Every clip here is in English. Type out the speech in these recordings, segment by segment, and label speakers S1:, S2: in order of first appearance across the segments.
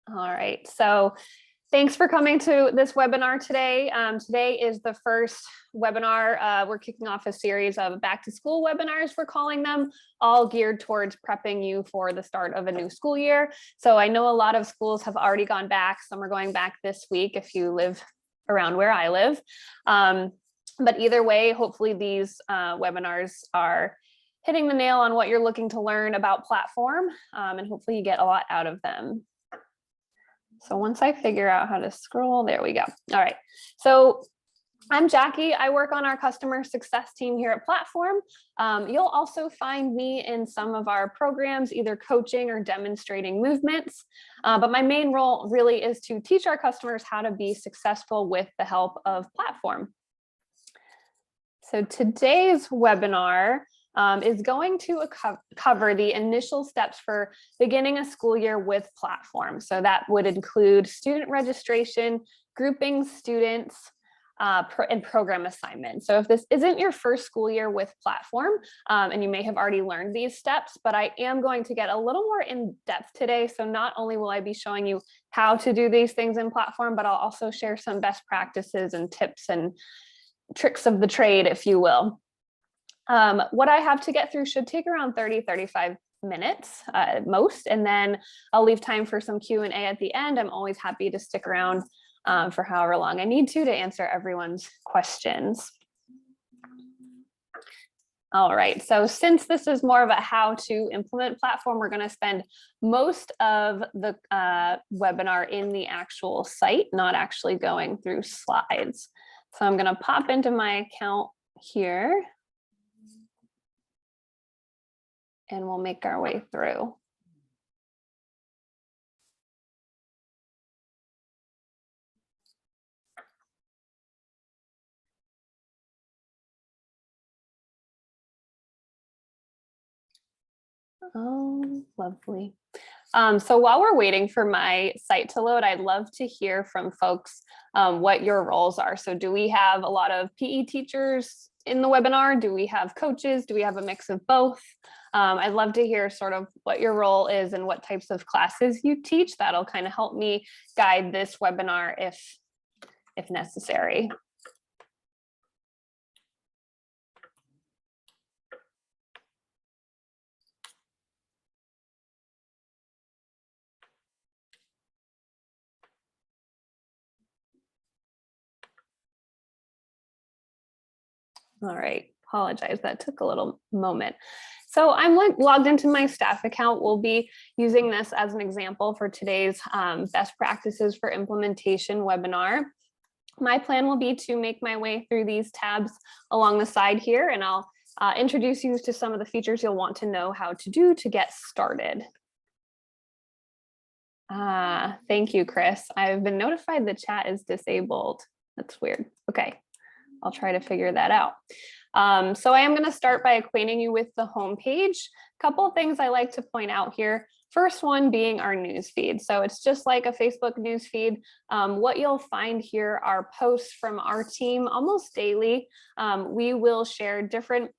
S1: All right, so thanks for coming to this webinar today. Today is the first webinar. We're kicking off a series of back to school webinars, we're calling them, all geared towards prepping you for the start of a new school year. So I know a lot of schools have already gone back. Some are going back this week if you live around where I live. But either way, hopefully these webinars are hitting the nail on what you're looking to learn about platform, and hopefully you get a lot out of them. So once I figure out how to scroll, there we go. All right. So I'm Jackie. I work on our customer success team here at Platform. You'll also find me in some of our programs, either coaching or demonstrating movements. But my main role really is to teach our customers how to be successful with the help of Platform. So today's webinar is going to cover the initial steps for beginning a school year with Platform. So that would include student registration, grouping students, and program assignments. So if this isn't your first school year with Platform, and you may have already learned these steps, but I am going to get a little more in depth today. So not only will I be showing you how to do these things in Platform, but I'll also share some best practices and tips and tricks of the trade, if you will. What I have to get through should take around 30-35 minutes at most, and then I'll leave time for some Q&A at the end. I'm always happy to stick around for however long I need to answer everyone's questions. All right, so since this is more of a how to implement Platform, we're going to spend most of the webinar in the actual site, not actually going through slides. So I'm going to pop into my account here, and we'll make our way through. Oh, lovely. So while we're waiting for my site to load, I'd love to hear from folks what your roles are. So do we have a lot of PE teachers in the webinar? Do we have coaches? Do we have a mix of both? I'd love to hear sort of what your role is and what types of classes you teach. That'll kind of help me guide this webinar if necessary. All right, apologize, that took a little moment. So I'm logged into my staff account. We'll be using this as an example for today's best practices for implementation webinar. My plan will be to make my way through these tabs along the side here, and I'll introduce you to some of the features you'll want to know how to do to get started. Thank you, Chris. I've been notified the chat is disabled. That's weird. Okay. I'll try to figure that out. So I am going to start by acquainting you with the home page. A couple of things I like to point out here. First one being our news feed. So it's just like a Facebook news feed. What you'll find here are posts from our team almost daily. We will share different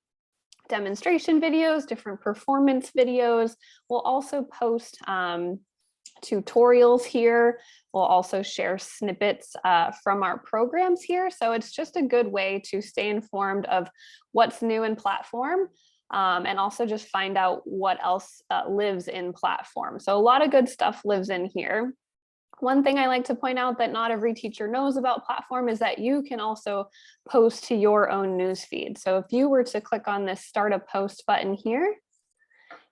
S1: demonstration videos, different performance videos. We'll also post tutorials here. We'll also share snippets from our programs here. So it's just a good way to stay informed of what's new in Platform, and also just find out what else lives in Platform. So a lot of good stuff lives in here. One thing I like to point out that not every teacher knows about Platform is that you can also post to your own newsfeed. So if you were to click on this Start a Post button here,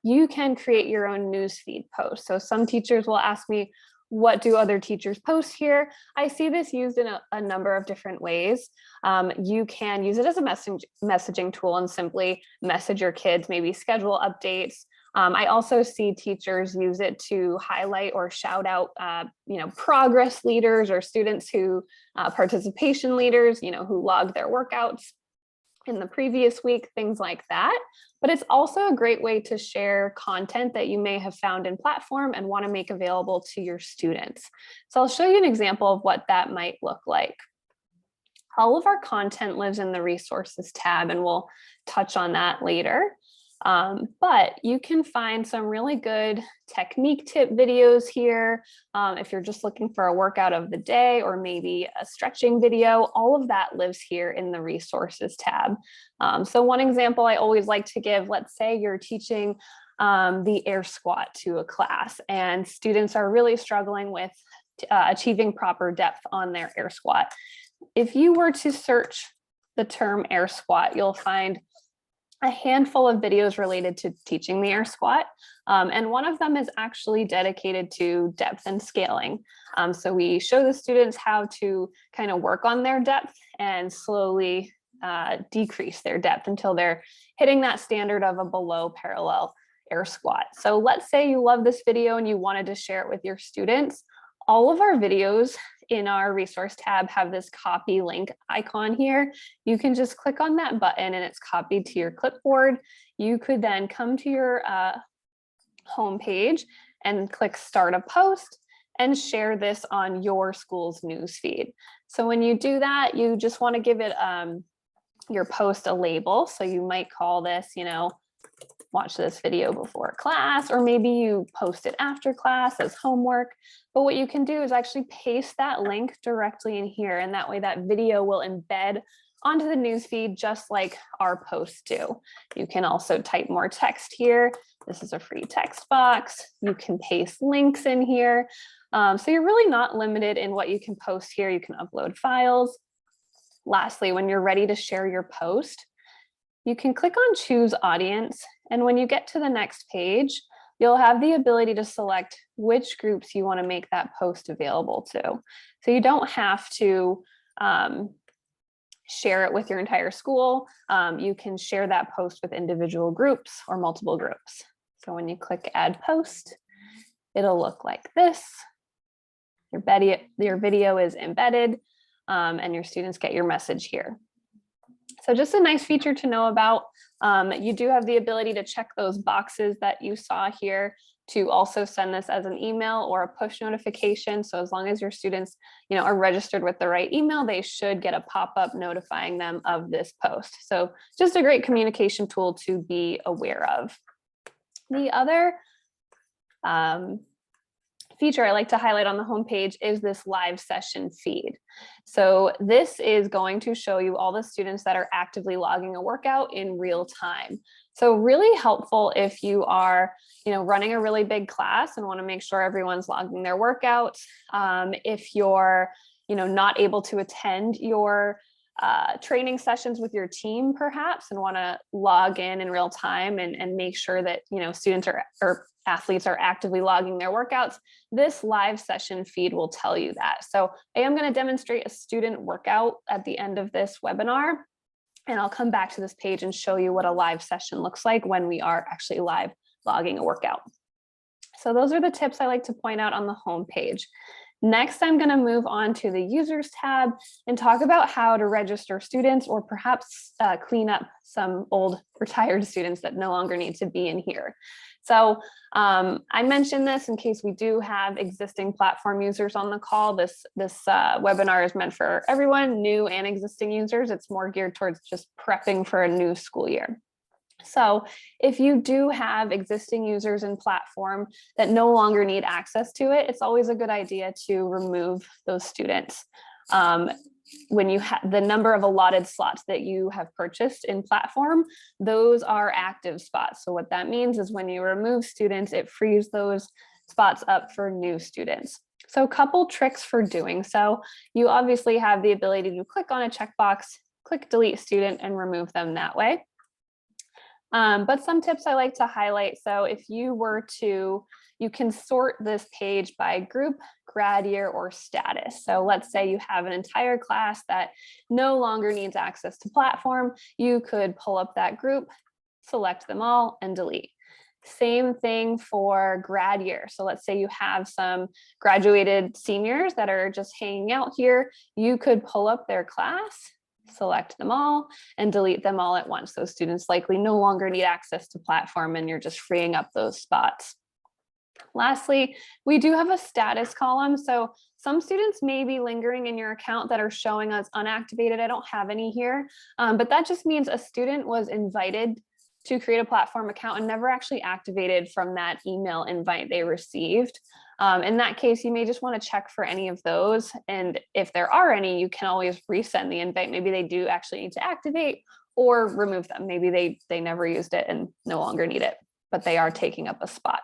S1: you can create your own newsfeed post. So some teachers will ask me, what do other teachers post here? I see this used in a number of different ways. You can use it as a messaging tool and simply message your kids, maybe schedule updates. I also see teachers use it to highlight or shout out, progress leaders or students who participation leaders, who log their workouts in the previous week, things like that. But it's also a great way to share content that you may have found in Platform and want to make available to your students. So I'll show you an example of what that might look like. All of our content lives in the resources tab, and we'll touch on that later. But you can find some really good technique tip videos here. If you're just looking for a workout of the day or maybe a stretching video, all of that lives here in the resources tab. So one example I always like to give, let's say you're teaching the air squat to a class and students are really struggling with achieving proper depth on their air squat. If you were to search the term air squat, you'll find a handful of videos related to teaching the air squat. And one of them is actually dedicated to depth and scaling. So we show the students how to kind of work on their depth and slowly decrease their depth until they're hitting that standard of a below parallel air squat. So let's say you love this video and you wanted to share it with your students. All of our videos in our resource tab have this copy link icon here. You can just click on that button and it's copied to your clipboard. You could then come to your home page and click start a post and share this on your school's newsfeed. So when you do that, you just want to give it your post a label. So you might call this, watch this video before class, or maybe you post it after class as homework. But what you can do is actually paste that link directly in here. And that way that video will embed onto the newsfeed just like our posts do. You can also type more text here. This is a free text box. You can paste links in here. So you're really not limited in what you can post here. You can upload files. Lastly, when you're ready to share your post, you can click on choose audience. And when you get to the next page, you'll have the ability to select which groups you want to make that post available to. So you don't have to share it with your entire school. You can share that post with individual groups or multiple groups. So when you click add post, it'll look like this. Your video is embedded and your students get your message here. So just a nice feature to know about. You do have the ability to check those boxes that you saw here to also send this as an email or a push notification. So as long as your students, are registered with the right email, they should get a pop-up notifying them of this post. So just a great communication tool to be aware of. The other feature I like to highlight on the homepage is this live session feed. So this is going to show you all the students that are actively logging a workout in real time. So really helpful if you are, running a really big class and want to make sure everyone's logging their workouts. If you're, not able to attend your training sessions with your team perhaps and want to log in real time and make sure that students or athletes are actively logging their workouts, this live session feed will tell you that. So I am going to demonstrate a student workout at the end of this webinar, and I'll come back to this page and show you what a live session looks like when we are actually live logging a workout. So those are the tips I like to point out on the home page. Next, I'm going to move on to the users tab and talk about how to register students or perhaps clean up some old retired students that no longer need to be in here. So I mentioned this in case we do have existing platform users on the call. This webinar is meant for everyone, new and existing users. It's more geared towards just prepping for a new school year. So if you do have existing users in platform that no longer need access to it, it's always a good idea to remove those students. When you have the number of allotted slots that you have purchased in platform, those are active spots. So what that means is when you remove students, it frees those spots up for new students. So a couple tricks for doing so. You obviously have the ability to click on a checkbox, click delete student and remove them that way. But some tips I like to highlight. So if you were to, you can sort this page by group, grad year, or status. So let's say you have an entire class that no longer needs access to platform. You could pull up that group, select them all, and delete. Same thing for grad year. So let's say you have some graduated seniors that are just hanging out here. You could pull up their class, select them all, and delete them all at once. Those students likely no longer need access to platform and you're just freeing up those spots. Lastly, we do have a status column. So some students may be lingering in your account that are showing us unactivated. I don't have any here, but that just means a student was invited to create a platform account and never actually activated from that email invite they received. In that case, you may just want to check for any of those. And if there are any, you can always resend the invite. Maybe they do actually need to activate or remove them. Maybe they never used it and no longer need it, but they are taking up a spot.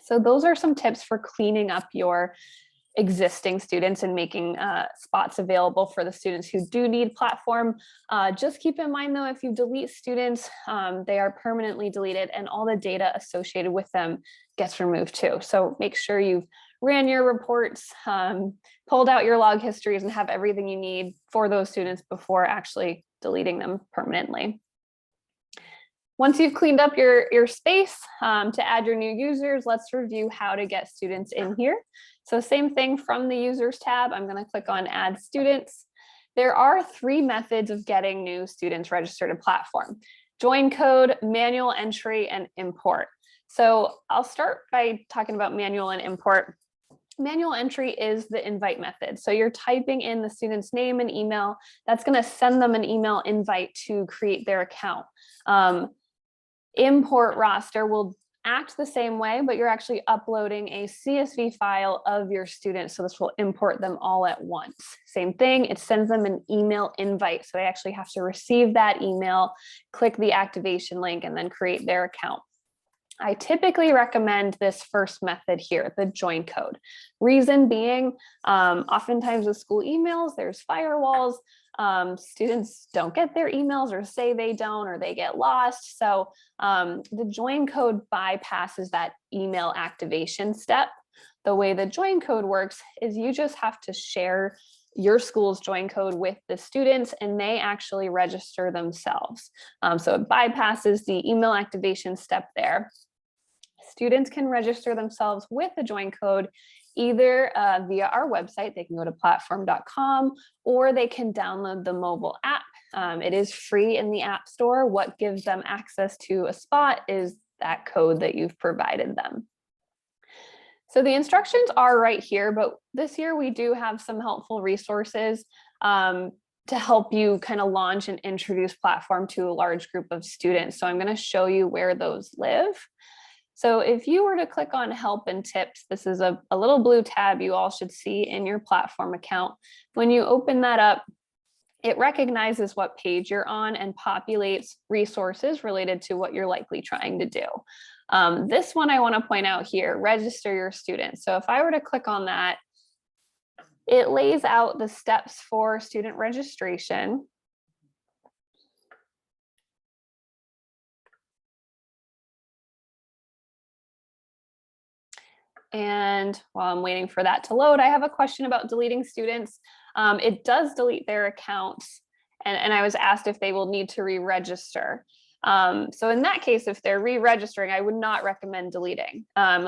S1: So those are some tips for cleaning up your existing students and making spots available for the students who do need platform. Just keep in mind though, if you delete students, they are permanently deleted and all the data associated with them gets removed too. So make sure you've ran your reports, pulled out your log histories and have everything you need for those students before actually deleting them permanently. Once you've cleaned up your space to add your new users, let's review how to get students in here. So same thing from the users tab, I'm going to click on add students. There are 3 methods of getting new students registered to platform: join code, manual entry, and import. So I'll start by talking about manual and import. Manual entry is the invite method. So you're typing in the student's name and email. That's going to send them an email invite to create their account. Import roster will act the same way, but you're actually uploading a CSV file of your students. So this will import them all at once. Same thing, it sends them an email invite. So they actually have to receive that email, click the activation link, and then create their account. I typically recommend this first method here, the join code. Reason being, oftentimes with school emails, there's firewalls. Students don't get their emails or say they don't, or they get lost. So the join code bypasses that email activation step. The way the join code works is you just have to share your school's join code with the students and they actually register themselves. So it bypasses the email activation step there. Students can register themselves with the join code either via our website. They can go to platform.com or they can download the mobile app. It is free in the App Store. What gives them access to a spot is that code that you've provided them. So the instructions are right here, but this year we do have some helpful resources to help you kind of launch and introduce platform to a large group of students. So I'm going to show you where those live. So if you were to click on help and tips, this is a little blue tab you all should see in your platform account. When you open that up, it recognizes what page you're on and populates resources related to what you're likely trying to do. This one I want to point out here, register your students. So if I were to click on that, it lays out the steps for student registration. And while I'm waiting for that to load, I have a question about deleting students. It does delete their accounts, and I was asked if they will need to re-register. So in that case, if they're re-registering, I would not recommend deleting. Let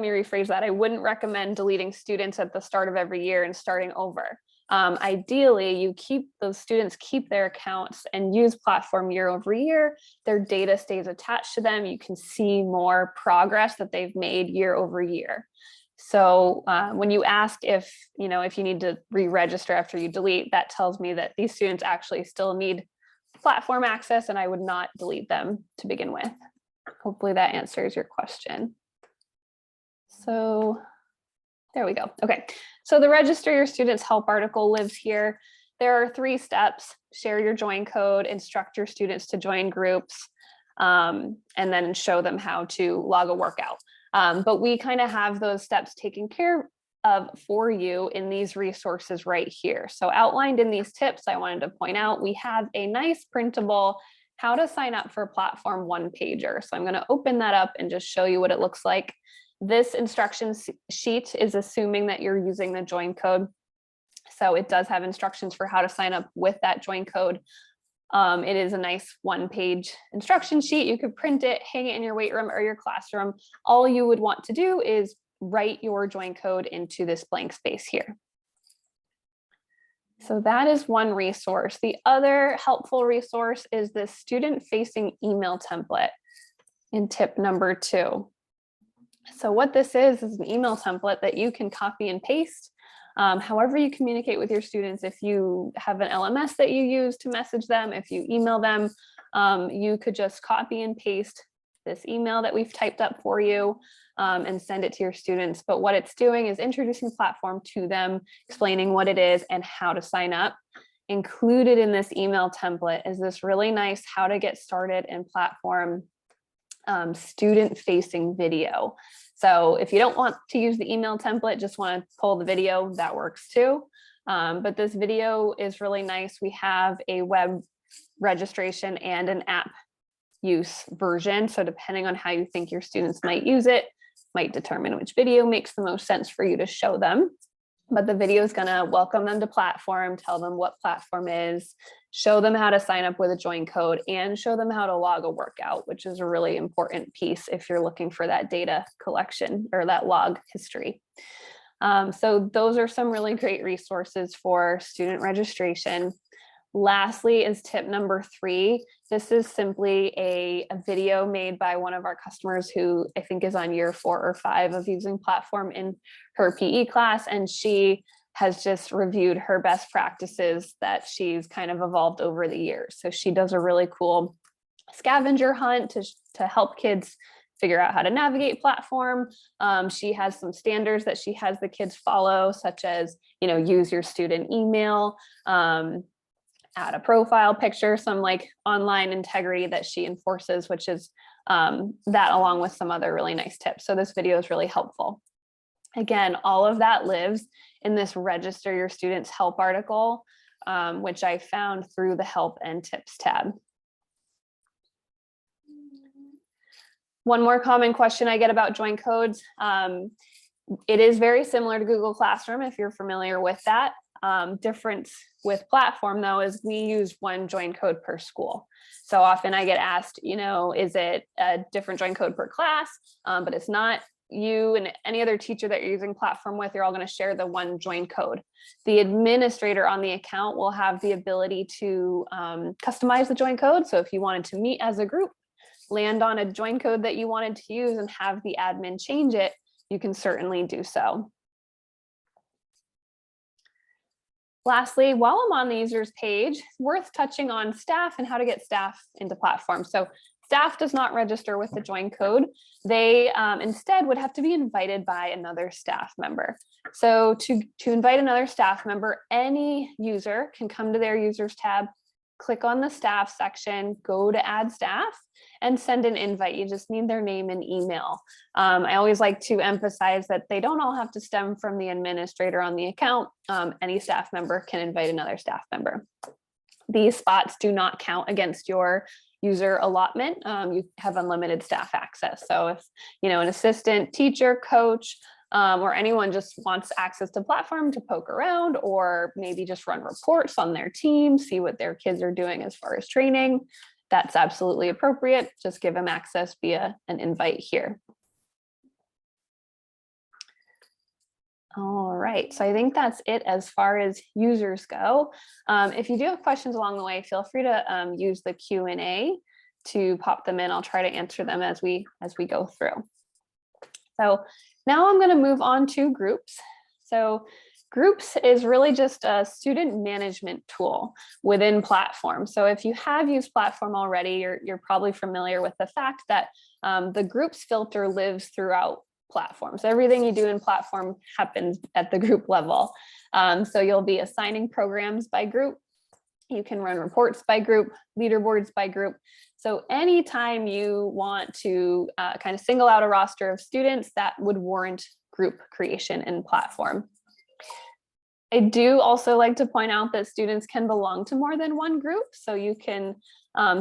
S1: me rephrase that. I wouldn't recommend deleting students at the start of every year and starting over. Ideally, you keep those students, keep their accounts and use platform year over year. Their data stays attached to them. You can see more progress that they've made year over year. So when you ask if you need to re-register after you delete, that tells me that these students actually still need platform access and I would not delete them to begin with. Hopefully that answers your question. So there we go. Okay, so the register your students help article lives here. There are 3 steps: share your join code, instruct your students to join groups, and then show them how to log a workout. But we kind of have those steps taken care of for you in these resources right here. So outlined in these tips, I wanted to point out, we have a nice printable how to sign up for platform 1-pager. So I'm going to open that up and just show you what it looks like. This instruction sheet is assuming that you're using the join code. So it does have instructions for how to sign up with that join code. It is a nice 1-page instruction sheet. You could print it, hang it in your weight room or your classroom. All you would want to do is write your join code into this blank space here. So that is one resource. The other helpful resource is the student-facing email template in tip number 2. So what this is an email template that you can copy and paste. However you communicate with your students, if you have an LMS that you use to message them, if you email them, you could just copy and paste this email that we've typed up for you and send it to your students. But what it's doing is introducing platform to them, explaining what it is and how to sign up. Included in this email template is this really nice how to get started in platform student facing video. So if you don't want to use the email template, just want to pull the video, that works too. But this video is really nice. We have a web registration and an app use version. So depending on how you think your students might use it, might determine which video makes the most sense for you to show them. But the video is going to welcome them to platform, tell them what platform is, show them how to sign up with a join code, and show them how to log a workout, which is a really important piece if you're looking for that data collection or that log history. So those are some really great resources for student registration. Lastly is tip number 3. This is simply a video made by one of our customers who I think is on year 4 or 5 of using platform in her PE class. And she has just reviewed her best practices that she's kind of evolved over the years. So she does a really cool scavenger hunt to help kids figure out how to navigate platform. She has some standards that she has the kids follow, such as, use your student email, add a profile picture, some like online integrity that she enforces, which is that along with some other really nice tips. So this video is really helpful. Again, all of that lives in this register your students help article, which I found through the help and tips tab. One more common question I get about join codes. It is very similar to Google Classroom if you're familiar with that. Difference with platform though is we use one join code per school. So often I get asked, is it a different join code per class? But it's not. You and any other teacher that you're using platform with, you're all going to share the one join code. The administrator on the account will have the ability to customize the join code. So if you wanted to meet as a group, land on a join code that you wanted to use and have the admin change it, you can certainly do so. Lastly, while I'm on the users page, it's worth touching on staff and how to get staff into platform. So staff does not register with the join code. They instead would have to be invited by another staff member. So to invite another staff member, any user can come to their users tab, click on the staff section, go to add staff, and send an invite. You just need their name and email. I always like to emphasize that they don't all have to stem from the administrator on the account. Any staff member can invite another staff member. These spots do not count against your user allotment. You have unlimited staff access. So if an assistant, teacher, coach, or anyone just wants access to platform to poke around or maybe just run reports on their team, see what their kids are doing as far as training, that's absolutely appropriate. Just give them access via an invite here. All right, so I think that's it as far as users go. If you do have questions along the way, feel free to use the Q&A to pop them in. I'll try to answer them as we go through. So now I'm going to move on to groups. So groups is really just a student management tool within platform. So if you have used platform already, you're probably familiar with the fact that the groups filter lives throughout platform. So everything you do in platform happens at the group level. So you'll be assigning programs by group. You can run reports by group, leaderboards by group. So anytime you want to kind of single out a roster of students, that would warrant group creation in platform. I do also like to point out that students can belong to more than one group. So you can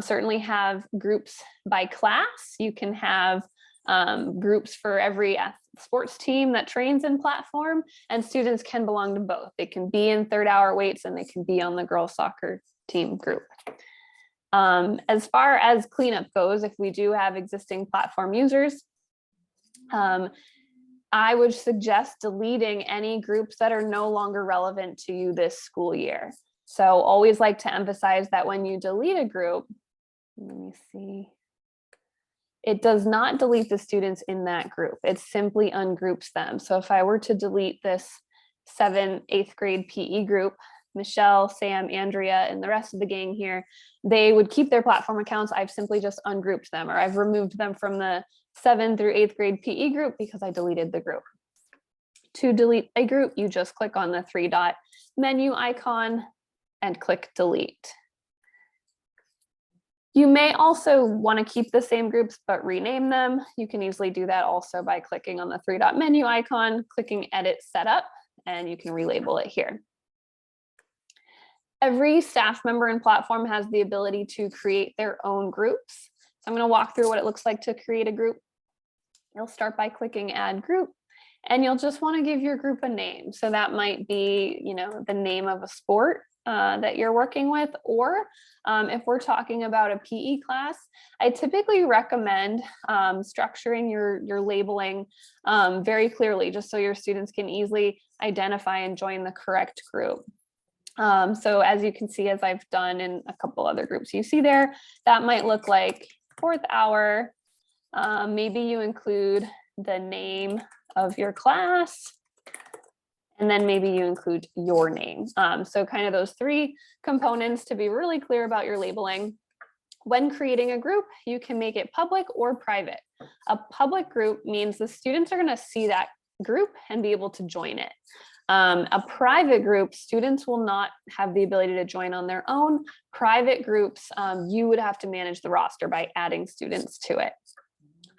S1: certainly have groups by class. You can have groups for every sports team that trains in platform, and students can belong to both. They can be in third hour weights and they can be on the girls soccer team group. As far as cleanup goes, if we do have existing platform users, I would suggest deleting any groups that are no longer relevant to you this school year. So always like to emphasize that when you delete a group, let me see, it does not delete the students in that group. It simply ungroups them. So if I were to delete this 7th, 8th grade PE group, Michelle, Sam, Andrea, and the rest of the gang here, they would keep their platform accounts. I've simply just ungrouped them, or I've removed them from the 7th through 8th grade PE group because I deleted the group. To delete a group, you just click on the 3-dot menu icon and click delete. You may also want to keep the same groups but rename them. You can easily do that also by clicking on the 3-dot menu icon, clicking edit setup, and you can relabel it here. Every staff member in platform has the ability to create their own groups. So I'm going to walk through what it looks like to create a group. You'll start by clicking add group, and you'll just want to give your group a name. So that might be, the name of a sport that you're working with, or if we're talking about a PE class, I typically recommend structuring your labeling very clearly, just so your students can easily identify and join the correct group. So as you can see, as I've done in a couple other groups you see there, that might look like 4th hour. Maybe you include the name of your class, and then maybe you include your name. So kind of those 3 components to be really clear about your labeling. When creating a group, you can make it public or private. A public group means the students are going to see that group and be able to join it. A private group, students will not have the ability to join on their own. Private groups, you would have to manage the roster by adding students to it.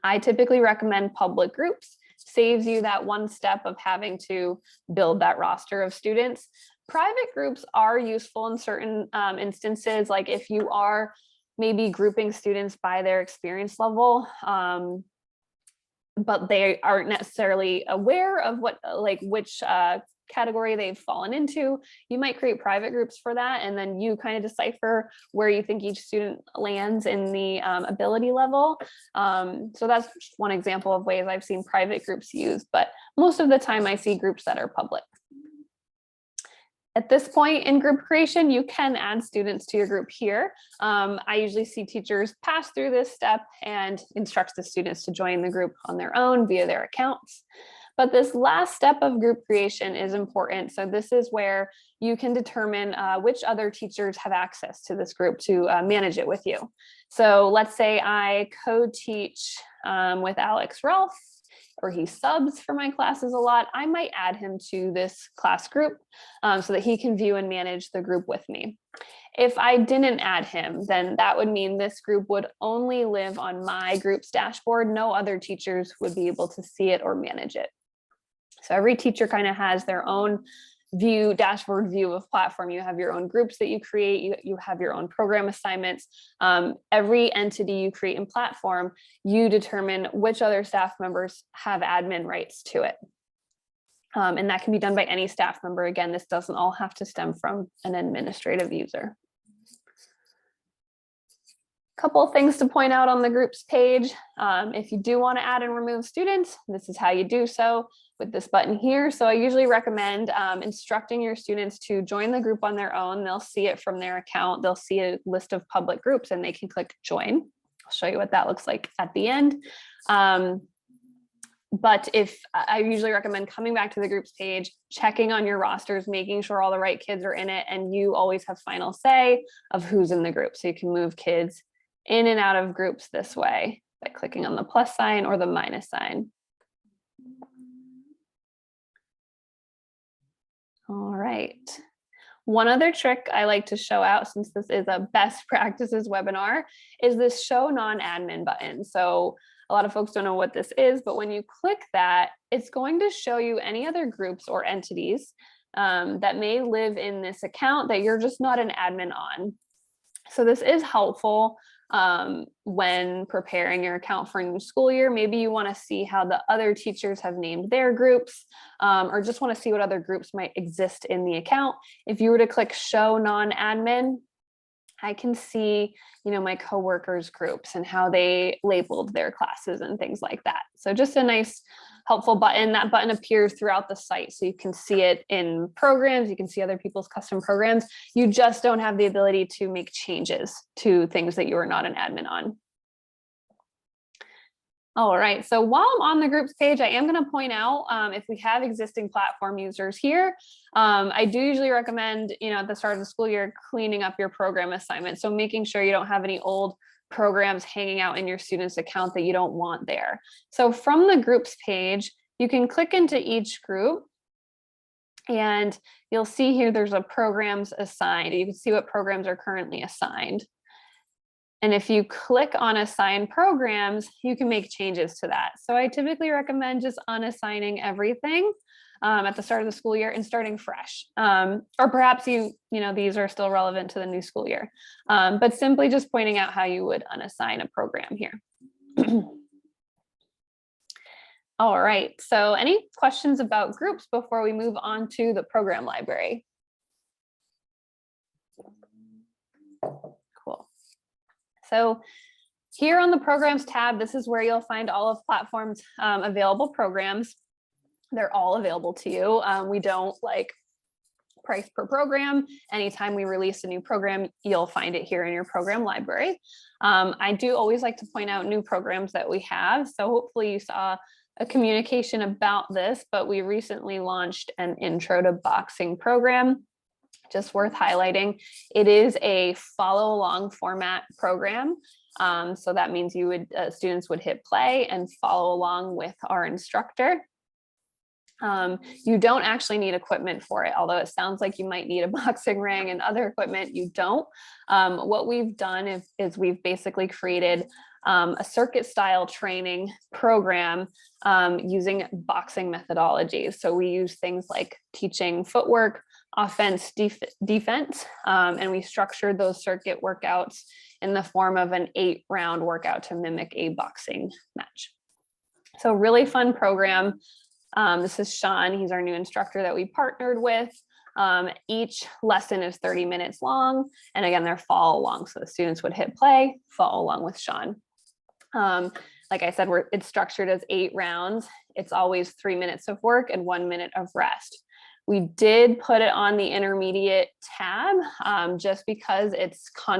S1: I typically recommend public groups. Saves you that one step of having to build that roster of students. Private groups are useful in certain instances, like if you are maybe grouping students by their experience level, but they aren't necessarily aware of which category they've fallen into. You might create private groups for that, and then you kind of decipher where you think each student lands in the ability level. So that's just one example of ways I've seen private groups used, but most of the time I see groups that are public. At this point in group creation, you can add students to your group here. I usually see teachers pass through this step and instruct the students to join the group on their own via their accounts. But this last step of group creation is important. So this is where you can determine which other teachers have access to this group to manage it with you. So let's say I co-teach with Alex Ralph, or he subs for my classes a lot. I might add him to this class group so that he can view and manage the group with me. If I didn't add him, then that would mean this group would only live on my group's dashboard. No other teachers would be able to see it or manage it. So every teacher kind of has their own dashboard view of platform. You have your own groups that you create, you have your own program assignments. Every entity you create in platform, you determine which other staff members have admin rights to it. And that can be done by any staff member. Again, this doesn't all have to stem from an administrative user. Couple of things to point out on the groups page. If you do want to add and remove students, this is how you do so with this button here. So I usually recommend instructing your students to join the group on their own. They'll see it from their account. They'll see a list of public groups and they can click join. I'll show you what that looks like at the end. But if I usually recommend coming back to the groups page, checking on your rosters, making sure all the right kids are in it, and you always have final say of who's in the group. So you can move kids in and out of groups this way by clicking on the plus sign or the minus sign. All right. One other trick I like to show out, since this is a best practices webinar, is this show non-admin button. So a lot of folks don't know what this is, but when you click that, it's going to show you any other groups or entities that may live in this account that you're just not an admin on. So this is helpful when preparing your account for a new school year. Maybe you want to see how the other teachers have named their groups, or just want to see what other groups might exist in the account. If you were to click show non-admin, I can see, my coworkers' groups and how they labeled their classes and things like that. So just a nice, helpful button. That button appears throughout the site, so you can see it in programs. You can see other people's custom programs. You just don't have the ability to make changes to things that you are not an admin on. All right, so while I'm on the groups page, I am going to point out if we have existing platform users here, I do usually recommend, at the start of the school year, cleaning up your program assignment. So making sure you don't have any old programs hanging out in your student's account that you don't want there. So from the groups page, you can click into each group and you'll see here there's a programs assigned. You can see what programs are currently assigned. And if you click on assign programs, you can make changes to that. So I typically recommend just unassigning everything at the start of the school year and starting fresh. Or perhaps these are still relevant to the new school year, but simply just pointing out how you would unassign a program here. All right, so any questions about groups before we move on to the program library? Cool. So here on the programs tab, this is where you'll find all of Platform's available programs. They're all available to you. We don't price per program. Anytime we release a new program, you'll find it here in your program library. I do always like to point out new programs that we have. So hopefully you saw a communication about this, but we recently launched an Intro to Boxing program. Just worth highlighting. It is a follow along format program. So that means students would hit play and follow along with our instructor. You don't actually need equipment for it, although it sounds like you might need a boxing ring and other equipment. You don't. What we've done is we've basically created a circuit style training program using boxing methodologies. So we use things like teaching footwork, offense, defense, and we structured those circuit workouts in the form of an 8-round workout to mimic a boxing match. So really fun program. This is Sean. He's our new instructor that we partnered with. Each lesson is 30 minutes long. And again, they're follow along. So the students would hit play, follow along with Sean. Like I said, it's structured as 8 rounds. It's always 3 minutes of work and 1 minute of rest. We did put it on the intermediate tab just because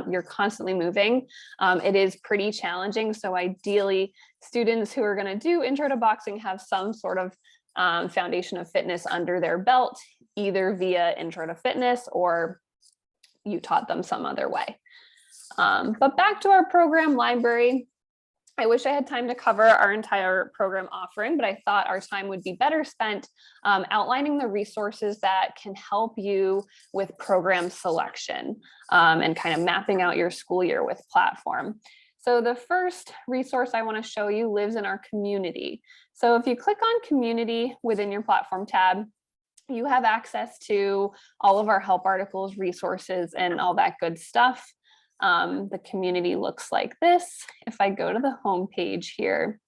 S1: you're constantly moving. It is pretty challenging. So ideally, students who are going to do Intro to Boxing have some sort of foundation of fitness under their belt, either via Intro to Fitness or you taught them some other way. But back to our program library. I wish I had time to cover our entire program offering, but I thought our time would be better spent outlining the resources that can help you with program selection and kind of mapping out your school year with Platform. So the first resource I want to show you lives in our community. So if you click on community within your Platform tab, you have access to all of our help articles, resources, and all that good stuff. The community looks like this. If I go to the home page here,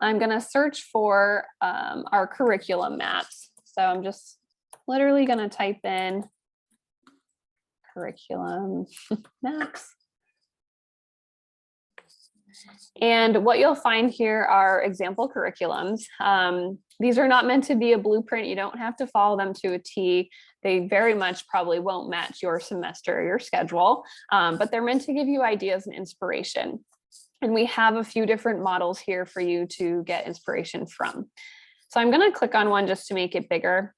S1: I'm going to search for our curriculum maps. So I'm just literally going to type in curriculum maps. And what you'll find here are example curriculums. These are not meant to be a blueprint. You don't have to follow them to a T. They very much probably won't match your semester or your schedule, but they're meant to give you ideas and inspiration. And we have a few different models here for you to get inspiration from. So I'm going to click on one just to make it bigger.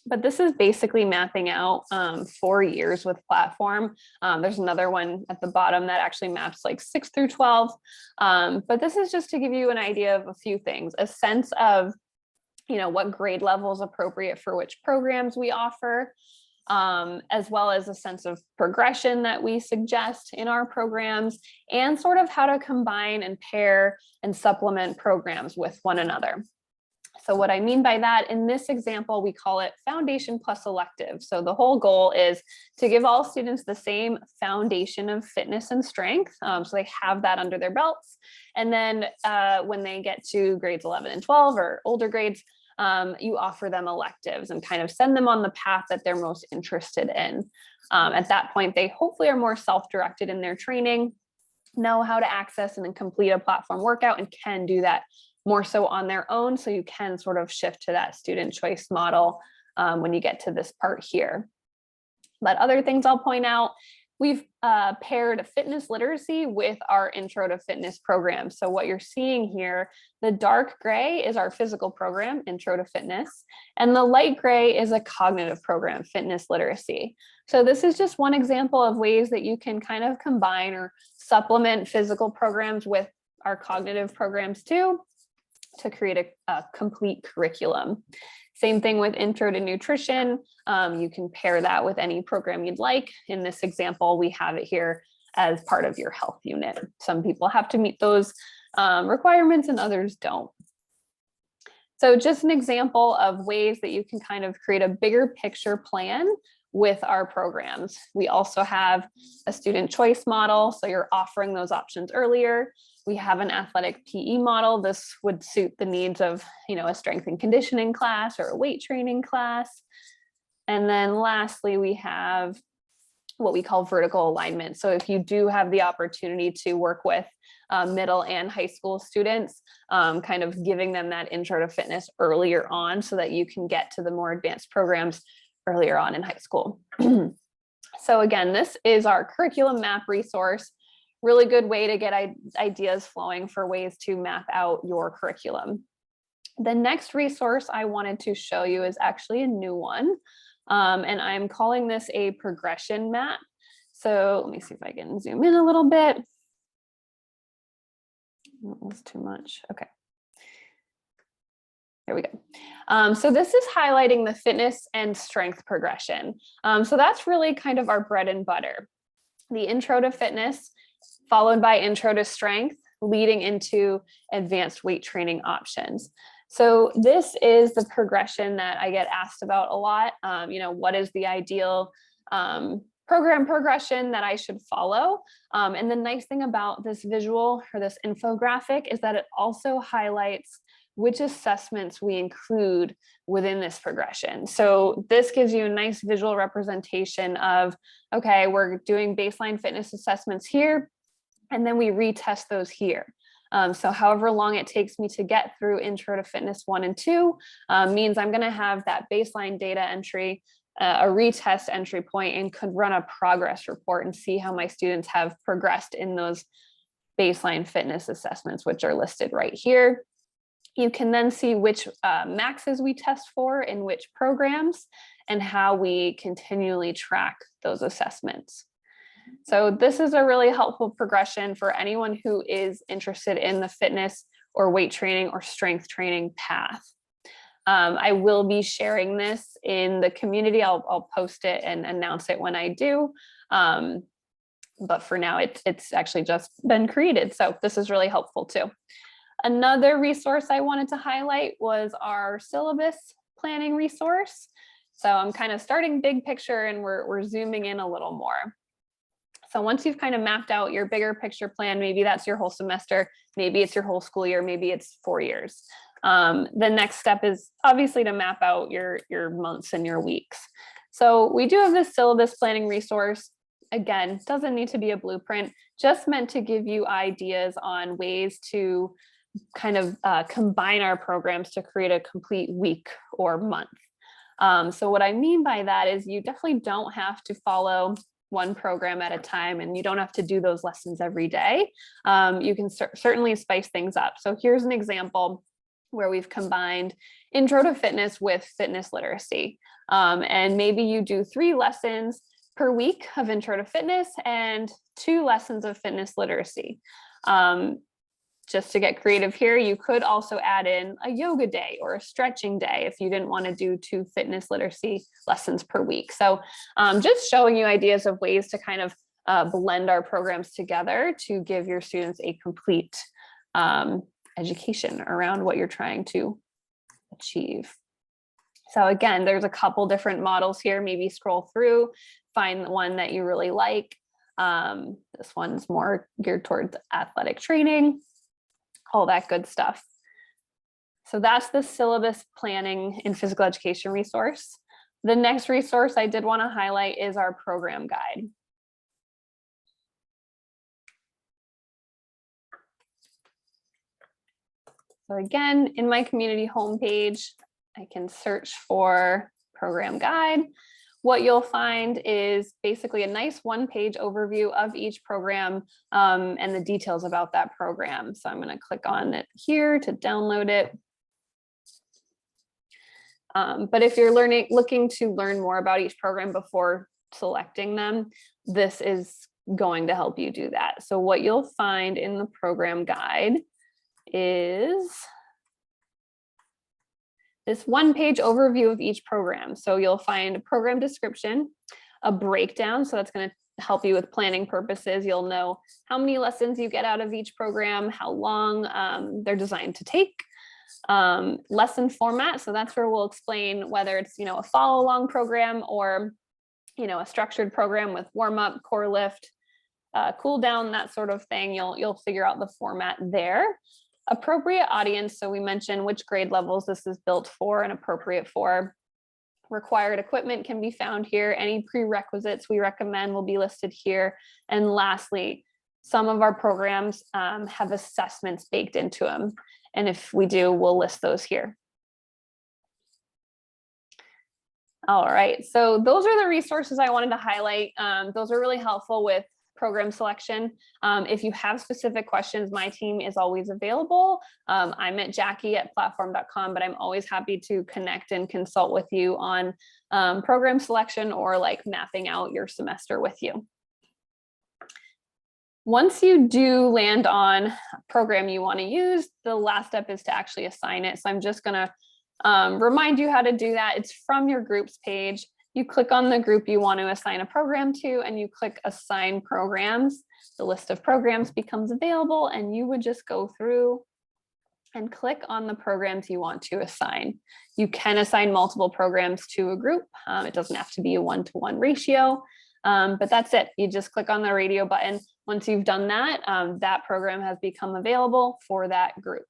S1: But this is basically mapping out 4 years with Platform. There's another one at the bottom that actually maps like 6 through 12. But this is just to give you an idea of a few things, a sense of, what grade level is appropriate for which programs we offer, as well as a sense of progression that we suggest in our programs, and sort of how to combine and pair and supplement programs with one another. So what I mean by that, in this example, we call it foundation plus elective. So the whole goal is to give all students the same foundation of fitness and strength. So they have that under their belts. And then when they get to grades 11 and 12 or older grades, you offer them electives and kind of send them on the path that they're most interested in. At that point, they hopefully are more self-directed in their training, know how to access and then complete a Platform workout, and can do that more so on their own. So you can sort of shift to that student choice model when you get to this part here. But other things I'll point out, we've paired fitness literacy with our intro to fitness program. So what you're seeing here, the dark gray is our physical program, intro to fitness, and the light gray is a cognitive program, fitness literacy. So this is just one example of ways that you can kind of combine or supplement physical programs with our cognitive programs too, to create a complete curriculum. Same thing with intro to nutrition. You can pair that with any program you'd like. In this example, we have it here as part of your health unit. Some people have to meet those requirements and others don't. So just an example of ways that you can kind of create a bigger picture plan with our programs. We also have a student choice model, so you're offering those options earlier. We have an athletic PE model. This would suit the needs of, a strength and conditioning class or a weight training class. And then lastly, we have what we call vertical alignment. So if you do have the opportunity to work with middle and high school students, kind of giving them that intro to fitness earlier on so that you can get to the more advanced programs earlier on in high school. So again, this is our curriculum map resource. Really good way to get ideas flowing for ways to map out your curriculum. The next resource I wanted to show you is actually a new one. And I'm calling this a progression map. So let me see if I can zoom in a little bit. That was too much. Okay. There we go. So this is highlighting the fitness and strength progression. So that's really kind of our bread and butter. The intro to fitness, followed by intro to strength, leading into advanced weight training options. So this is the progression that I get asked about a lot. What is the ideal program progression that I should follow? And the nice thing about this visual or this infographic is that it also highlights which assessments we include within this progression. So this gives you a nice visual representation of, okay, we're doing baseline fitness assessments here, and then we retest those here. So however long it takes me to get through intro to fitness 1 and 2 means I'm going to have that baseline data entry, a retest entry point, and could run a progress report and see how my students have progressed in those baseline fitness assessments, which are listed right here. You can then see which maxes we test for in which programs and how we continually track those assessments. So this is a really helpful progression for anyone who is interested in the fitness or weight training or strength training path. I will be sharing this in the community. I'll post it and announce it when I do. But for now, it's actually just been created. So this is really helpful too. Another resource I wanted to highlight was our syllabus planning resource. So I'm kind of starting big picture and we're zooming in a little more. So once you've kind of mapped out your bigger picture plan, maybe that's your whole semester, maybe it's your whole school year, maybe it's 4 years. The next step is obviously to map out your months and your weeks. So we do have this syllabus planning resource. Again, doesn't need to be a blueprint, just meant to give you ideas on ways to kind of combine our programs to create a complete week or month. So what I mean by that is you definitely don't have to follow one program at a time, and you don't have to do those lessons every day. You can certainly spice things up. So here's an example where we've combined intro to fitness with fitness literacy. And maybe you do 3 lessons per week of intro to fitness and 2 lessons of fitness literacy. Just to get creative here, you could also add in a yoga day or a stretching day if you didn't want to do 2 fitness literacy lessons per week. So just showing you ideas of ways to kind of blend our programs together to give your students a complete education around what you're trying to achieve. So again, there's a couple different models here. Maybe scroll through, find the one that you really like. This one's more geared towards athletic training, all that good stuff. So that's the syllabus planning in physical education resource. The next resource I did want to highlight is our program guide. So again, in my community homepage, I can search for program guide. what you'll find is basically a nice one-page overview of each program and the details about that program. So I'm going to click on it here to download it. But if you're looking to learn more about each program before selecting them, this is going to help you do that. So what you'll find in the program guide is this one-page overview of each program. So you'll find a program description, a breakdown. So that's going to help you with planning purposes. You'll know how many lessons you get out of each program, how long they're designed to take. Lesson format. So that's where we'll explain whether it's, a follow along program or, a structured program with warm up, core lift, cool down, that sort of thing. You'll figure out the format there. Appropriate audience. So we mentioned which grade levels this is built for and appropriate for. Required equipment can be found here. Any prerequisites we recommend will be listed here. And lastly, some of our programs have assessments baked into them. And if we do, we'll list those here. All right, so those are the resources I wanted to highlight. Those are really helpful with program selection. If you have specific questions, my team is always available. I'm at Jackie@platform.com, but I'm always happy to connect and consult with you on program selection or like mapping out your semester with you. Once you do land on a program you want to use, the last step is to actually assign it. So I'm just going to remind you how to do that. It's from your groups page. You click on the group you want to assign a program to, and you click assign programs. The list of programs becomes available, and you would just go through and click on the programs you want to assign. You can assign multiple programs to a group. It doesn't have to be a one-to-one ratio, but that's it. You just click on the radio button. Once you've done that, that program has become available for that group.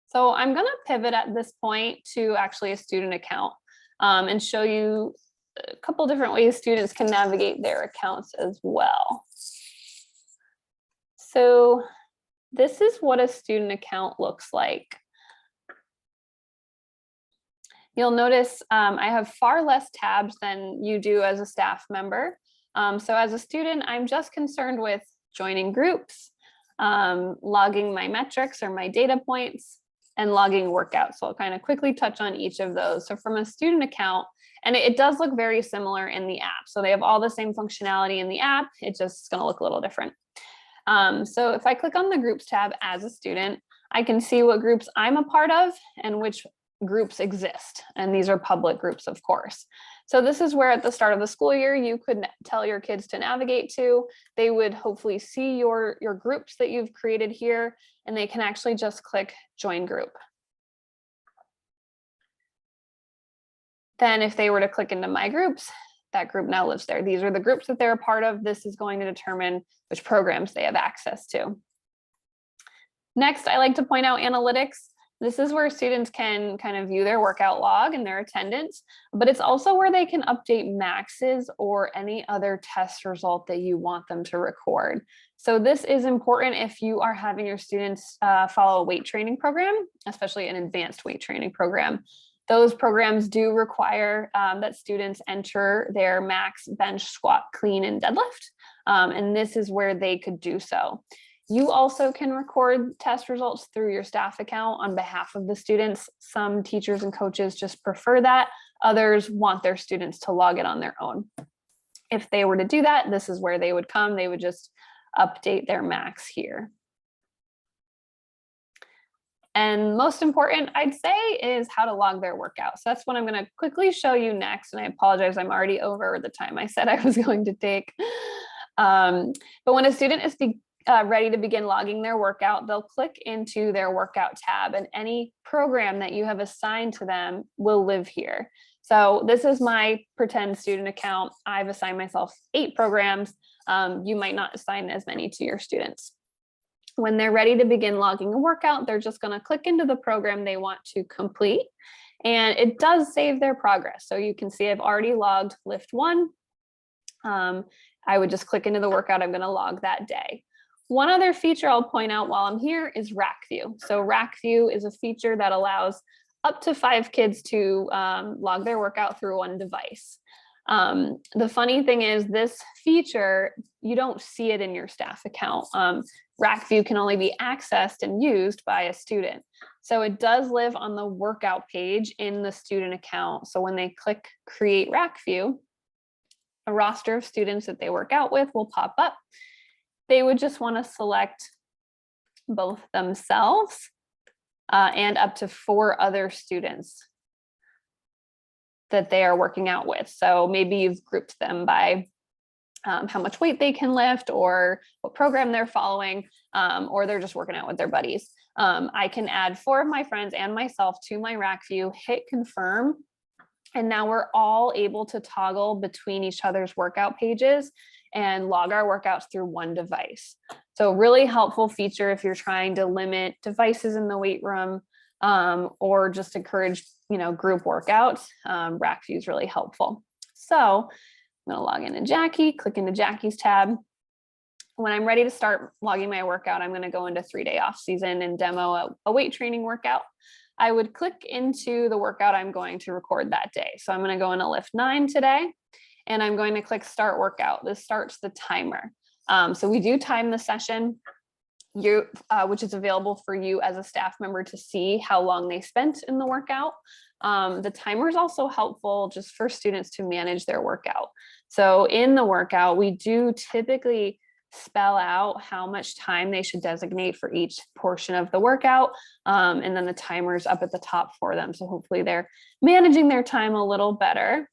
S1: So I'm going to pivot at this point to actually a student account and show you a couple different ways students can navigate their accounts as well. So this is what a student account looks like. You'll notice I have far less tabs than you do as a staff member. So as a student, I'm just concerned with joining groups, logging my metrics or my data points, and logging workouts. So I'll kind of quickly touch on each of those. So from a student account, and it does look very similar in the app. So they have all the same functionality in the app. It's just going to look a little different. So if I click on the groups tab as a student, I can see what groups I'm a part of and which groups exist. And these are public groups, of course. So this is where at the start of the school year, you could tell your kids to navigate to. They would hopefully see your groups that you've created here, and they can actually just click join group. Then if they were to click into my groups, that group now lives there. These are the groups that they're a part of. This is going to determine which programs they have access to. Next, I like to point out analytics. This is where students can kind of view their workout log and their attendance, but it's also where they can update maxes or any other test result that you want them to record. So this is important if you are having your students follow a weight training program, especially an advanced weight training program. Those programs do require that students enter their max bench, squat, clean, and deadlift. And this is where they could do so. You also can record test results through your staff account on behalf of the students. Some teachers and coaches just prefer that. Others want their students to log it on their own. If they were to do that, this is where they would come. They would just update their max here. And most important, I'd say, is how to log their workouts. So that's what I'm going to quickly show you next. And I apologize, I'm already over the time I said I was going to take. But when a student is ready to begin logging their workout, they'll click into their workout tab, and any program that you have assigned to them will live here. So this is my pretend student account. I've assigned myself 8 programs. You might not assign as many to your students. When they're ready to begin logging a workout, they're just going to click into the program they want to complete, and it does save their progress. So you can see I've already logged lift 1. I would just click into the workout I'm going to log that day. One other feature I'll point out while I'm here is Rack View. So Rack View is a feature that allows up to 5 kids to log their workout through one device. The funny thing is this feature, you don't see it in your staff account. RackView can only be accessed and used by a student. So it does live on the workout page in the student account. So when they click Create RackView, a roster of students that they work out with will pop up. They would just want to select both themselves and up to 4 other students that they are working out with. So maybe you've grouped them by how much weight they can lift or what program they're following, or they're just working out with their buddies. I can add 4 of my friends and myself to my RackView, hit confirm, and now we're all able to toggle between each other's workout pages and log our workouts through one device. So really helpful feature if you're trying to limit devices in the weight room or just encourage, group workouts. RackView is really helpful. So I'm gonna log into Jackie, click into Jackie's tab. When I'm ready to start logging my workout, I'm gonna go into 3-day off season and demo a weight training workout. I would click into the workout I'm going to record that day. So I'm gonna go into Lift 9 today, and I'm going to click Start Workout. This starts the timer. So we do time the session, which is available for you as a staff member to see how long they spent in the workout. The timer is also helpful just for students to manage their workout. So in the workout, we do typically spell out how much time they should designate for each portion of the workout. And then the timer's up at the top for them. So hopefully they're managing their time a little better.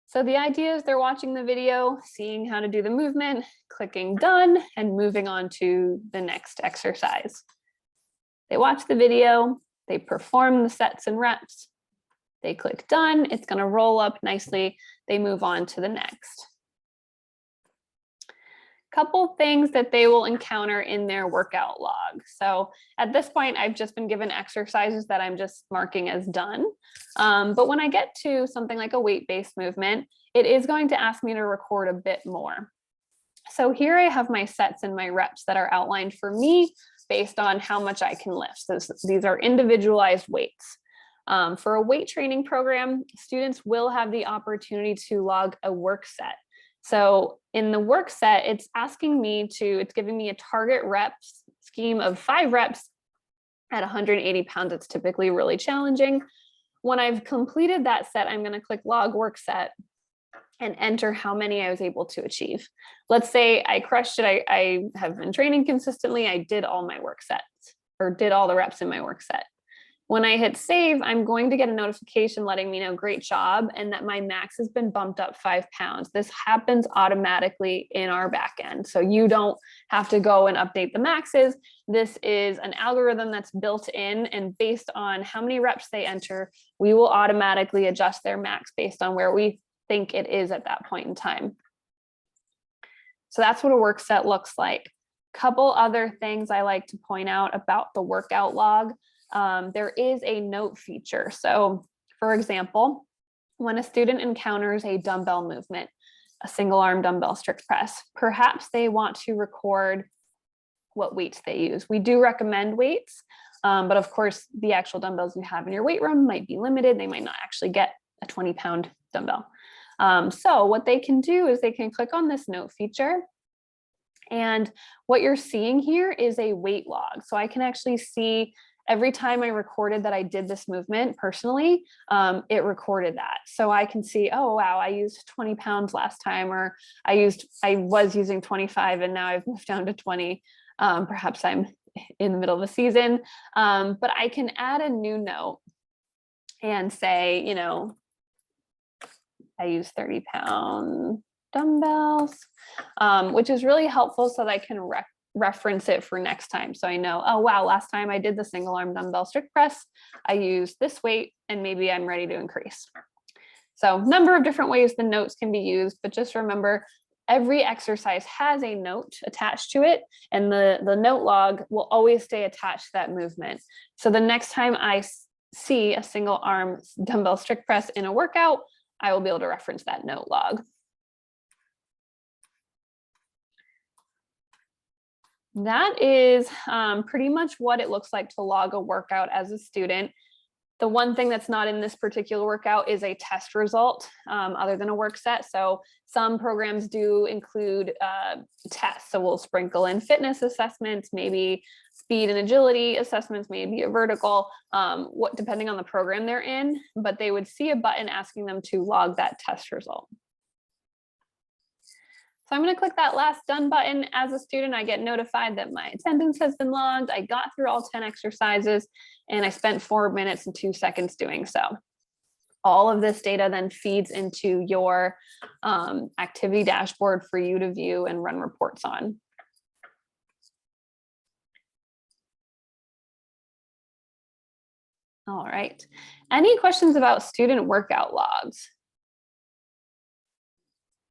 S1: So the idea is they're watching the video, seeing how to do the movement, clicking done, and moving on to the next exercise. They watch the video, they perform the sets and reps, they click done, it's going to roll up nicely, they move on to the next. Couple things that they will encounter in their workout log. So at this point, I've just been given exercises that I'm just marking as done. But when I get to something like a weight-based movement, it is going to ask me to record a bit more. So here I have my sets and my reps that are outlined for me based on how much I can lift. So these are individualized weights. For a weight training program, students will have the opportunity to log a work set. So in the work set, it's giving me a target reps scheme of 5 reps at 180 pounds. It's typically really challenging. When I've completed that set, I'm going to click log work set and enter how many I was able to achieve. Let's say I crushed it. I have been training consistently. I did all my work sets or did all the reps in my work set. When I hit save, I'm going to get a notification letting me know great job and that my max has been bumped up 5 pounds. This happens automatically in our backend. So you don't have to go and update the maxes. This is an algorithm that's built in, and based on how many reps they enter, we will automatically adjust their max based on where we think it is at that point in time. So that's what a work set looks like. Couple other things I like to point out about the workout log. There is a note feature. So for example, when a student encounters a dumbbell movement, a single arm dumbbell strict press, perhaps they want to record what weights they use. We do recommend weights, but of course the actual dumbbells you have in your weight room might be limited. They might not actually get a 20-pound dumbbell. So what they can do is they can click on this note feature. And what you're seeing here is a weight log. So I can actually see every time I recorded that I did this movement personally, it recorded that. So I can see, oh, wow, I used 20 pounds last time, or I was using 25 and now I've moved down to 20. Perhaps I'm in the middle of the season, but I can add a new note and say, I use 30-pound dumbbells, which is really helpful so that I can reference it for next time. So I know, oh, wow, last time I did the single arm dumbbell strict press, I used this weight and maybe I'm ready to increase. So number of different ways the notes can be used, but just remember every exercise has a note attached to it, and the note log will always stay attached to that movement. So the next time I see a single arm dumbbell strict press in a workout, I will be able to reference that note log. That is pretty much what it looks like to log a workout as a student. The one thing that's not in this particular workout is a test result other than a work set. So some programs do include tests. So we'll sprinkle in fitness assessments, maybe speed and agility assessments, maybe a vertical, depending on the program they're in, but they would see a button asking them to log that test result. So I'm going to click that last done button. As a student, I get notified that my attendance has been logged. I got through all 10 exercises and I spent 4 minutes and 2 seconds doing so. All of this data then feeds into your activity dashboard for you to view and run reports on. All right. Any questions about student workout logs?